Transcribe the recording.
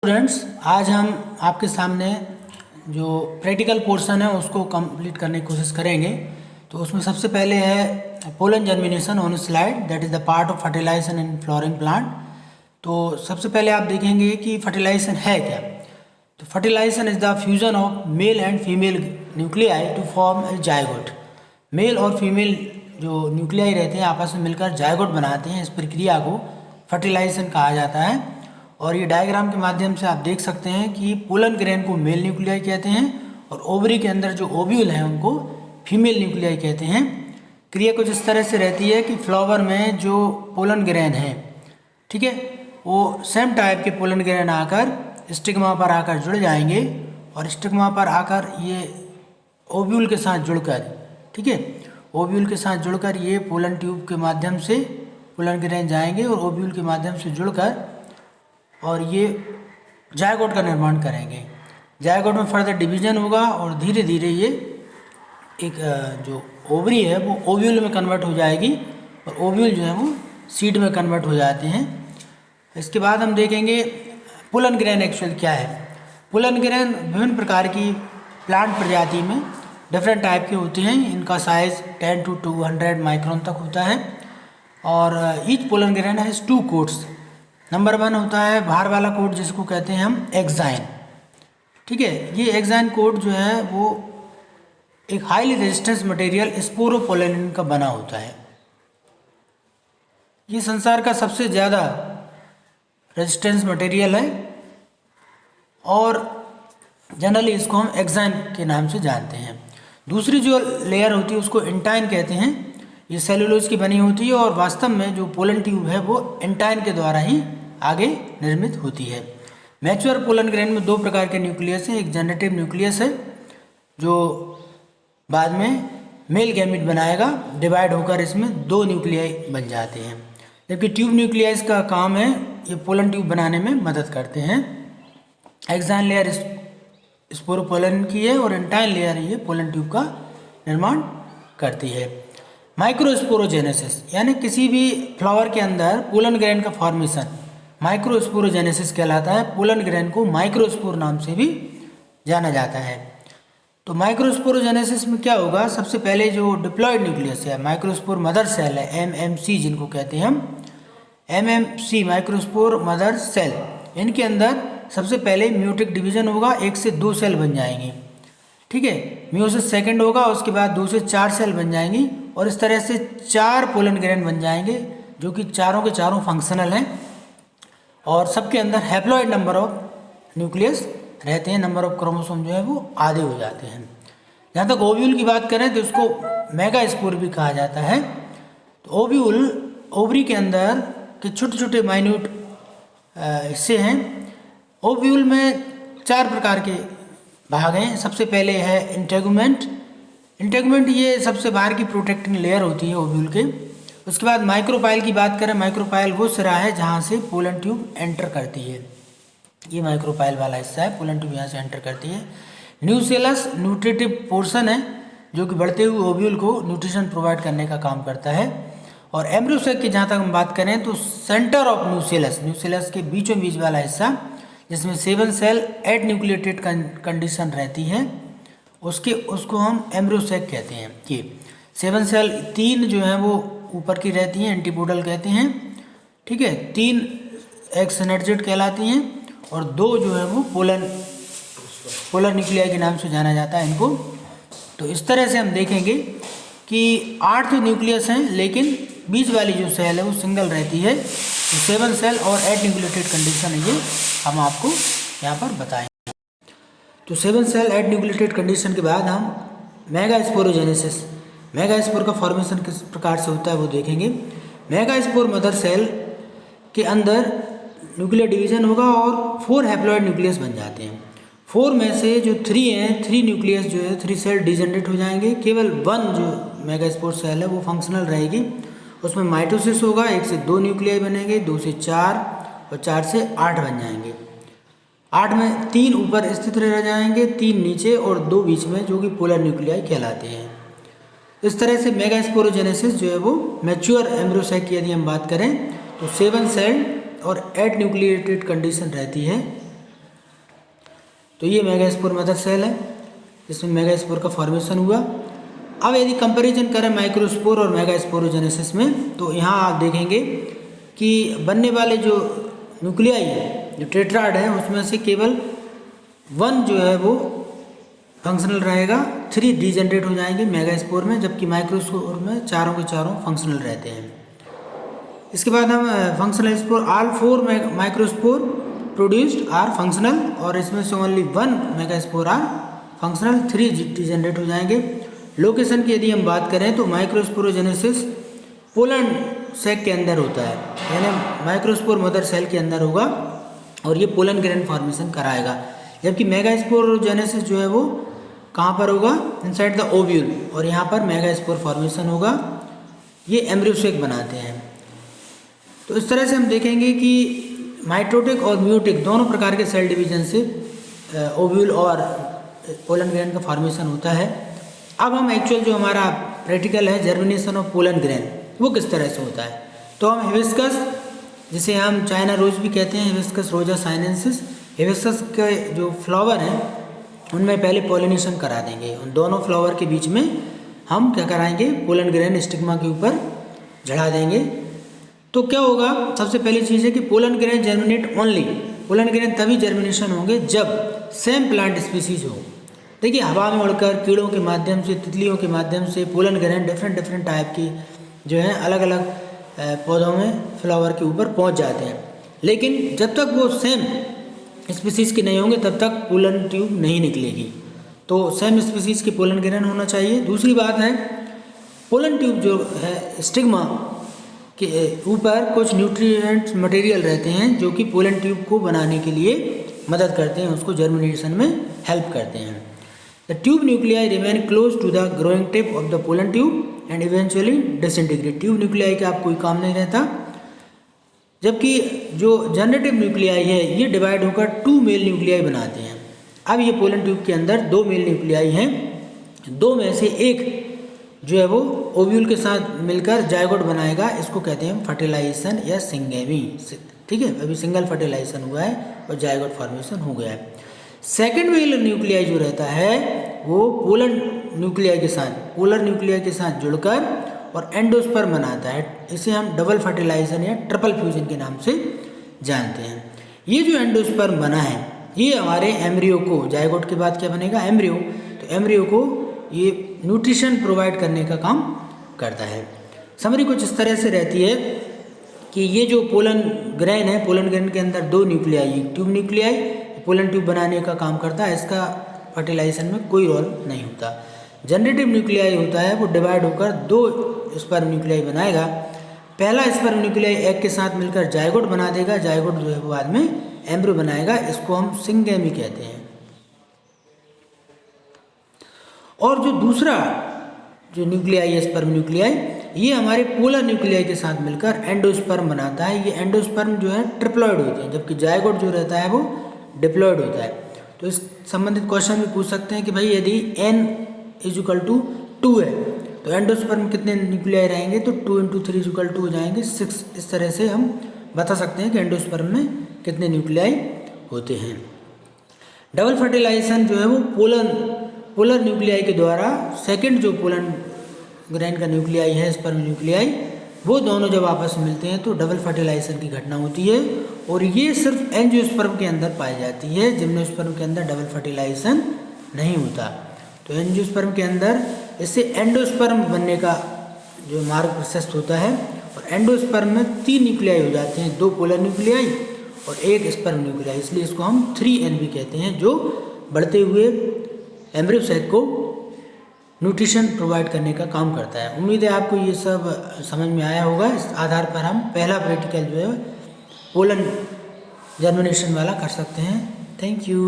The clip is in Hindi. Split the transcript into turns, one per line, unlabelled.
स्टूडेंट्स, आज हम आपके सामने जो प्रैक्टिकल पोर्शन है उसको कंप्लीट करने की कोशिश करेंगे। तो उसमें सबसे पहले है pollen germination on slide, that is the part of fertilization in flowering plant. तो सबसे पहले आप देखेंगे कि फर्टिलाइजेशन है क्या। तो fertilization is the fusion of male and female nuclei to form a zygote. Male और फीमेल जो न्यूक्लियाई रहते हैं आपस में मिलकर जायगोट बनाते हैं। इस प्रक्रिया को फर्टिलाइजेशन कहा जाता है। और ये डायग्राम के माध्यम से आप देख सकते हैं कि पोलन ग्रेन को मेल न्यूक्लियाई कहते हैं और ओवरी के अंदर जो ओव्यूल हैं उनको फीमेल न्यूक्लियाई कहते हैं। क्रिया कुछ इस तरह से रहती है कि फ्लावर में जो पोलन ग्रेन है, ठीक है, वो सेम टाइप के पोलन ग्रेन आकर स्टिग्मा पर आकर जुड़ जाएंगे और स्टिग्मा पर आकर ये ओव्यूल के साथ जुड़कर, ठीक है, ओव्यूल के साथ जुड़कर ये पोलन ट्यूब के माध्यम से पोलन ग्रेन जाएंगे और ओव्यूल के माध्यम से जुड़कर और ये जायगोट का निर्माण करेंगे। जायगोट में फर्दर डिवीजन होगा और धीरे धीरे ये एक जो ओवरी है वो ओव्यूल में कन्वर्ट हो जाएगी और ओव्यूल जो है वो सीड में कन्वर्ट हो जाते हैं। इसके बाद हम देखेंगे पोलन ग्रेन एक्चुअल क्या है। पोलन ग्रेन विभिन्न प्रकार की प्लांट प्रजाति में डिफरेंट टाइप के होते हैं। इनका साइज़ 10 to 200 माइक्रोन तक होता है और each pollen grain has 2 quotes. Number 1 होता है बाहर वाला कोट जिसको कहते हैं हम एक्साइन, ठीक है। ये एक्साइन कोट जो है वो एक हाईली रेजिस्टेंस मटेरियल स्पोरोपोलेनिन का बना होता है। ये संसार का सबसे ज़्यादा रेजिस्टेंस मटेरियल है और जनरली इसको हम एक्साइन के नाम से जानते हैं। दूसरी जो लेयर होती है उसको इंटाइन कहते हैं। ये सेलुलोज की बनी होती है और वास्तव में जो पोलन ट्यूब है वो इंटाइन के द्वारा ही आगे निर्मित होती है। मैच्योर पोलन ग्रेन में 2 प्रकार के न्यूक्लियस हैं। एक जनरेटिव न्यूक्लियस है जो बाद में मेल गैमीट बनाएगा, डिवाइड होकर इसमें 2 न्यूक्लियाई बन जाते हैं। जबकि ट्यूब न्यूक्लियस का काम है ये पोलन ट्यूब बनाने में मदद करते हैं। एक्साइन लेयर स्पोरोपोलन की है और इंटाइन लेयर ये पोलन ट्यूब का निर्माण करती है। माइक्रोस्पोरोजेनेसिस यानी किसी भी फ्लावर के अंदर पोलन ग्रेन का फॉर्मेशन माइक्रोस्पोरोजेनेसिस कहलाता है। पोलन ग्रेन को माइक्रोस्पोर नाम से भी जाना जाता है। तो माइक्रोस्पोरोजेनेसिस में क्या होगा, सबसे पहले जो डिप्लॉयड न्यूक्लियस है, माइक्रोस्पोर मदर सेल है, एमएमसी जिनको कहते हैं हम, एमएमसी माइक्रोस्पोर मदर सेल, इनके अंदर सबसे पहले म्यूटिक डिवीजन होगा, 1 से 2 सेल बन जाएंगी, ठीक है। मियोसिस सेकेंड होगा, उसके बाद 2 से 4 सेल बन जाएंगी और इस तरह से 4 पोलन ग्रेन बन जाएंगे जो कि चारों के चारों फंक्शनल हैं और सबके अंदर हैप्लॉइड नंबर ऑफ न्यूक्लियस रहते हैं। नंबर ऑफ क्रोमोसोम जो है वो आधे हो जाते हैं। जहाँ तक ओव्यूल की बात करें तो इसको मेगास्पोर भी कहा जाता है। तो ओव्यूल ओवरी के अंदर के छोटे छोटे माइन्यूट हिस्से हैं। ओव्यूल में 4 प्रकार के भाग हैं। सबसे पहले है इंटेगुमेंट। इंटेगुमेंट ये सबसे बाहर की प्रोटेक्टिंग लेयर होती है ओव्यूल के। उसके बाद माइक्रोपाइल की बात करें, माइक्रोपाइल वो सिरा है जहाँ से पोलन ट्यूब एंटर करती है। ये माइक्रोपाइल वाला हिस्सा है, पोलन ट्यूब यहाँ से एंटर करती है। न्यूसेलस न्यूट्रिटिव पोर्शन है जो कि बढ़ते हुए ओव्यूल को न्यूट्रिशन प्रोवाइड करने का काम करता है। और एम्ब्रियोसेक की जहाँ तक हम बात करें तो सेंटर ऑफ न्यूसेलस के बीचों बीच वाला हिस्सा जिसमें 7 सेल एट न्यूक्लिएटेड कंडीशन रहती है उसको हम एम्ब्रियोसेक कहते हैं। ये 7 सेल 3 जो है वो ऊपर की रहती हैं, एंटीपोडल कहते हैं, ठीक है। 3 एक सिनर्जिड कहलाती हैं और 2 जो है वो पोलर न्यूक्लियाई के नाम से जाना जाता है इनको। तो इस तरह से हम देखेंगे कि 8 तो न्यूक्लियस हैं लेकिन बीच वाली जो सेल है वो सिंगल रहती है। तो 7 सेल और एट न्यूक्लिएटेड कंडीशन है, ये हम आपको यहाँ पर बताएंगे। तो 7 सेल एट न्यूक्लिएटेड कंडीशन के बाद हम मेगास्पोरोजेनेसिस, मेगास्पोर का फॉर्मेशन किस प्रकार से होता है वो देखेंगे। मेगास्पोर मदर सेल के अंदर न्यूक्लियर डिवीजन होगा और 4 हैप्लॉइड न्यूक्लियस बन जाते हैं। 4 में से जो 3 हैं, 3 न्यूक्लियस जो है 3 सेल डिजेनरेट हो जाएंगे। केवल 1 जो मेगास्पोर सेल है वो फंक्शनल रहेगी। उसमें माइटोसिस होगा, 1 से 2 न्यूक्लियाई बनेंगे, 2 से 4 और 4 से 8 बन जाएंगे। 8 में 3 ऊपर स्थित रह जाएंगे, 3 नीचे और 2 बीच में जो कि पोलर न्यूक्लियाई कहलाते हैं। इस तरह से मेगास्पोरोजेनेसिस जो है वो मैच्योर एम्ब्रियोसेक की यदि हम बात करें तो 7 सेल और 8 न्यूक्लिएटेड कंडीशन रहती है तो ये मेगास्पोर मदर सेल है जिसमें मेगास्पोर का फॉर्मेशन हुआ। अब यदि कंपैरिजन करें माइक्रोस्पोर और मेगास्पोरोजेनेसिस में, तो यहाँ आप देखेंगे कि बनने वाले जो न्यूक्लियाई है, जो टेट्राड है, उसमें से केवल 1 जो है वो फंक्शनल रहेगा, 3 डीजेनरेट हो जाएंगे मेगास्पोर में, जबकि माइक्रोस्पोर में चारों के चारों फंक्शनल रहते हैं। इसके बाद हम functional spore, all 4 microspore produced are functional, और इसमें से only 1 megaspore are functional, 3 degenerate हो जाएंगे। लोकेशन की यदि हम बात करें तो माइक्रोस्पोरोजेनेसिस पोलन सैक के अंदर होता है, यानी माइक्रोस्पोर मदर सेल के अंदर होगा और ये पोलन ग्रेन फॉर्मेशन कराएगा, जबकि मेगास्पोरोजेनेसिस जो है वो कहाँ पर होगा, इनसाइड द ओव्यूल, और यहाँ पर मेगास्पोर फॉर्मेशन होगा। ये एम्ब्रियो सैक बनाते हैं। तो इस तरह से हम देखेंगे कि माइटोटिक और म्यूटिक दोनों प्रकार के सेल डिवीजन से ओव्यूल और पोलन ग्रेन का फॉर्मेशन होता है। अब हम एक्चुअल जो हमारा प्रैक्टिकल है जर्मिनेशन ऑफ पोलन ग्रेन, वो किस तरह से होता है। तो हम हिबिस्कस, जिसे हम चाइना रोज भी कहते हैं, हिबिस्कस रोजा साइनेंसिस, हिबिस्कस के जो फ्लावर हैं उनमें पहले पॉलिनेशन करा देंगे। उन दोनों फ्लावर के बीच में हम क्या कराएंगे, पोलन ग्रेन स्टिग्मा के ऊपर चढ़ा देंगे। तो क्या होगा, सबसे पहली चीज़ है कि pollen grain germinate only, pollen grain तभी जर्मिनेशन होंगे जब सेम प्लांट स्पीसीज हो। देखिए, हवा में उड़कर कीड़ों के माध्यम से, तितलियों के माध्यम से पोलन ग्रेन डिफरेंट टाइप की जो है अलग अलग पौधों में फ्लावर के ऊपर पहुंच जाते हैं, लेकिन जब तक वो सेम स्पीसीज के नहीं होंगे तब तक पोलन ट्यूब नहीं निकलेगी। तो सेम स्पीसीज के पोलन ग्रेन होना चाहिए। दूसरी बात है, पोलन ट्यूब जो है स्टिग्मा के ऊपर कुछ न्यूट्रिएंट्स मटेरियल रहते हैं जो कि पोलन ट्यूब को बनाने के लिए मदद करते हैं, उसको जर्मिनेशन में हेल्प करते हैं। The tube nuclei remain close to the growing tip of the pollen tube and eventually disintegrate. Tube nuclei का आप कोई काम नहीं रहता, जबकि जो जनरेटिव न्यूक्लियाई है ये डिवाइड होकर 2 मेल न्यूक्लियाई बनाते हैं। अब ये पोलन ट्यूब के अंदर 2 मेल न्यूक्लियाई हैं, 2 में से एक जो है वो ओव्यूल के साथ मिलकर जायगोट बनाएगा, इसको कहते हैं फर्टिलाइजेशन या सिंगेमी। ठीक है, अभी सिंगल फर्टिलाइजेशन हुआ है और जायगोट फॉर्मेशन हो गया है। सेकेंड मेल न्यूक्लियाई जो रहता है वो पोलर न्यूक्लियाई के साथ जुड़कर और एंडोस्पर्म बनाता है। इसे हम डबल फर्टिलाइजेशन या ट्रिपल फ्यूजन के नाम से जानते हैं। ये जो एंडोस्पर्म बना है ये हमारे एम्ब्रियो को, जायगोट के बाद क्या बनेगा, एम्ब्रियो, तो एम्ब्रियो को ये न्यूट्रिशन प्रोवाइड करने का काम करता है। समरी कुछ इस तरह से रहती है कि ये जो पोलन ग्रेन है, पोलन ग्रेन के अंदर 2 nuclei, tube nuclei pollen tube बनाने का काम करता है, इसका फर्टिलाइजेशन में कोई रोल नहीं होता। जनरेटिव न्यूक्लियाई होता है वो डिवाइड होकर 2 स्पर्म न्यूक्लियाई बनाएगा। पहला स्पर्म न्यूक्लियाई एग के साथ मिलकर जायगोट बना देगा, जायगोट जो है वो बाद में एम्ब्रियो बनाएगा, इसको हम सिंगेमी कहते हैं। और जो दूसरा जो न्यूक्लियाई है स्पर्म न्यूक्लियाई, ये हमारे पोलर न्यूक्लियाई के साथ मिलकर एंडोस्पर्म बनाता है। ये एंडोस्पर्म जो है ट्रिप्लॉइड होते हैं, जबकि जायगोट जो रहता है वो डिप्लॉइड होता है। तो इस संबंधित क्वेश्चन भी पूछ सकते हैं कि भाई यदि n = 2 है तो एंडोस्पर्म कितने न्यूक्लियाई रहेंगे, तो 2 × 3 = 2 हो जाएंगे 6। इस तरह से हम बता सकते हैं कि एंडोस्पर्म में कितने न्यूक्लियाई होते हैं। डबल फर्टिलाइजेशन जो है वो पोलर न्यूक्लियाई के द्वारा सेकंड जो पोलन ग्रेन का न्यूक्लियाई है स्पर्म न्यूक्लियाई, वो दोनों जब आपस में मिलते हैं तो डबल फर्टिलाइजेशन की घटना होती है, और ये सिर्फ एंजियोस्पर्म के अंदर पाई जाती है, जिम्नोस्पर्म के अंदर डबल फर्टिलाइजेशन नहीं होता। तो एंजियोस्पर्म के अंदर इससे एंडोस्पर्म बनने का जो मार्ग प्रशस्त होता है, और एंडोस्पर्म में 3 न्यूक्लियाई हो जाते हैं, 2 पोलर न्यूक्लियाई और 1 स्पर्म न्यूक्लियाई, इसलिए इसको हम 3N भी कहते हैं, जो बढ़ते हुए एम्ब्रियो सैक को न्यूट्रिशन प्रोवाइड करने का काम करता है। उम्मीद है आपको ये सब समझ में आया होगा। इस आधार पर हम पहला प्रैक्टिकल जो है पोलन जर्मिनेशन वाला कर सकते हैं। Thank you.